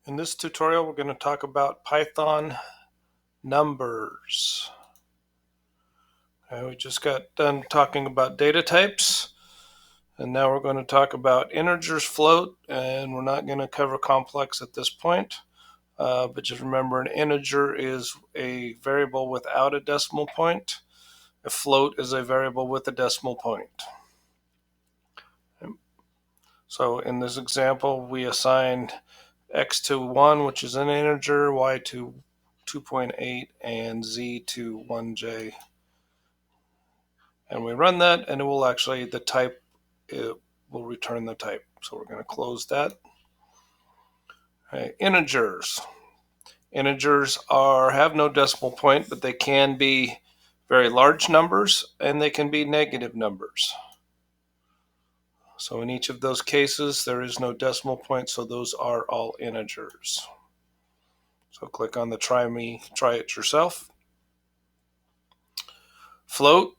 In this tutorial, we're going to talk about Python numbers. We just got done talking about data types, and now we're going to talk about integers, float, and we're not going to cover complex at this point. But just remember, an integer is a variable without a decimal point. A float is a variable with a decimal point. So in this example, we assigned x to 1, which is an integer, y to 2.8, and z to 1j. And we run that, and it will actually, the type, it will return the type. So we're going to close that. Integers. Integers have no decimal point, but they can be very large numbers, and they can be negative numbers. So in each of those cases, there is no decimal point, so those are all integers. So click on the try it yourself. Float,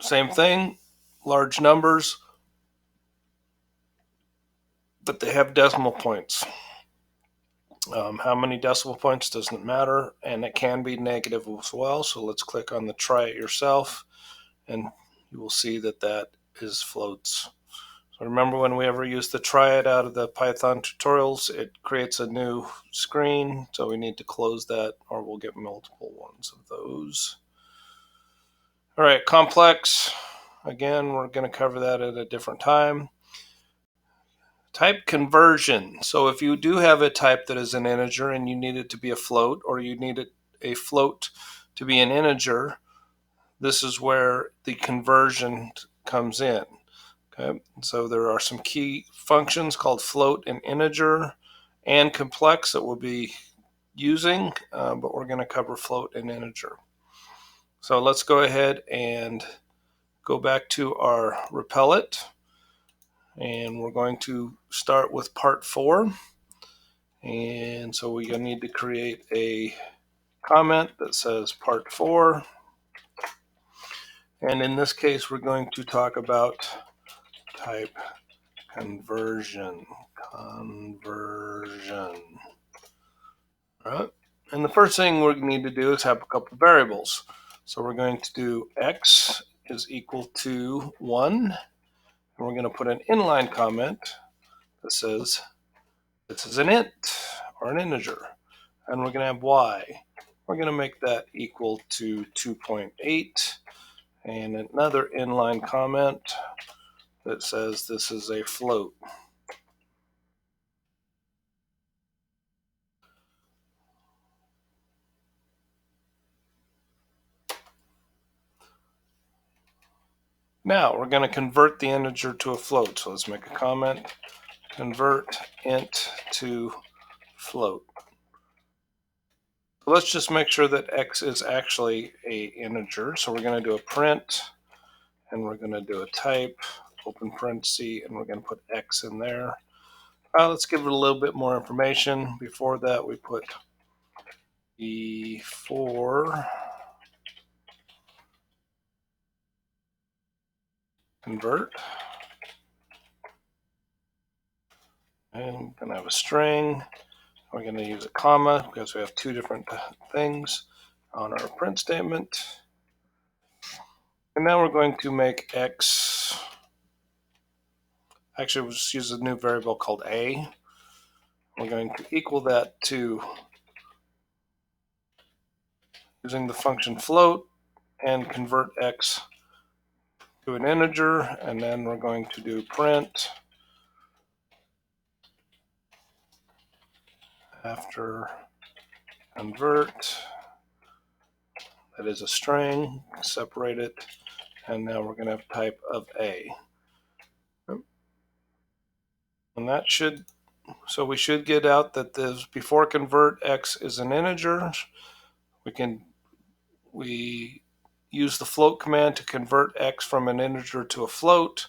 same thing, large numbers, but they have decimal points. How many decimal points doesn't matter, and it can be negative as well. So let's click on the try it yourself, and you will see that that is floats. So remember, when we ever use the try it out of the Python tutorials, it creates a new screen, so we need to close that or we'll get multiple ones of those. All right, complex. Again, we're going to cover that at a different time. Type conversion. So if you do have a type that is an integer and you need it to be a float, or you need a float to be an integer, this is where the conversion comes in. Okay, so there are some key functions called float and integer and complex that we'll be using, but we're going to cover float and integer. So let's go ahead and go back to our Repellent, and we're going to start with part 4. And so we're going to need to create a comment that says part 4. And in this case, we're going to talk about type conversion. All right. And the first thing we need to do is have a couple of variables. So we're going to do x is equal to 1. And we're going to put an inline comment that says this is an int or an integer. And we're going to have y. We're going to make that equal to 2.8. And another inline comment that says this is a float. Now we're going to convert the integer to a float. So let's make a comment, convert int to float. So let's just make sure that x is actually a integer. So we're going to do a print, and we're going to do a type, open parenthesis, and we're going to put x in there. Let's give it a little bit more information. Before that, we put before convert. And we're going to have a string. We're going to use a comma because we have two different things on our print statement. And now we're going to make x, actually we'll just use a new variable called a. We're going to equal that to using the function float and convert x to an integer, and then we're going to do print after convert, that is a string, separate it, and now we're going to have type of a. And that should, so we should get out that this before convert x is an integer. We use the float command to convert x from an integer to a float.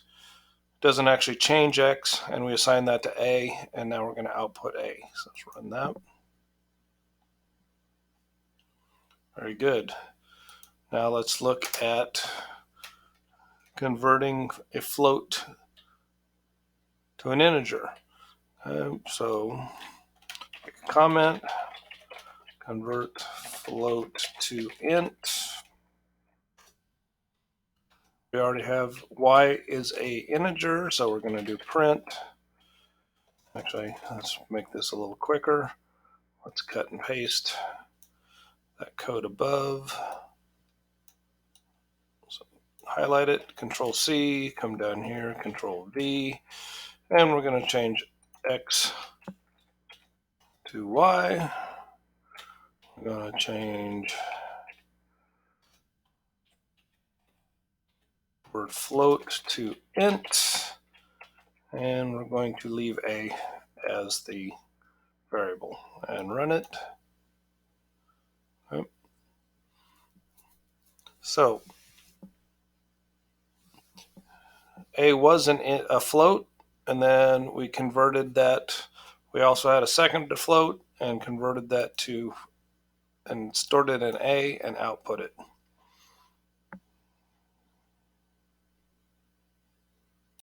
It doesn't actually change x, and we assign that to a, and now we're going to output a. So let's run that. Very good. Now let's look at converting a float to an integer. So comment, convert float to int. We already have y is a integer, so we're going to do print. Actually, let's make this a little quicker. Let's cut and paste that code above. So highlight it, Control C, come down here, Control V, and we're going to change X to Y. We're going to change word float to int, and we're going to leave A as the variable and run it. So A was a float, and then we converted that. We also had a second to float and converted that to and stored it in A and output it.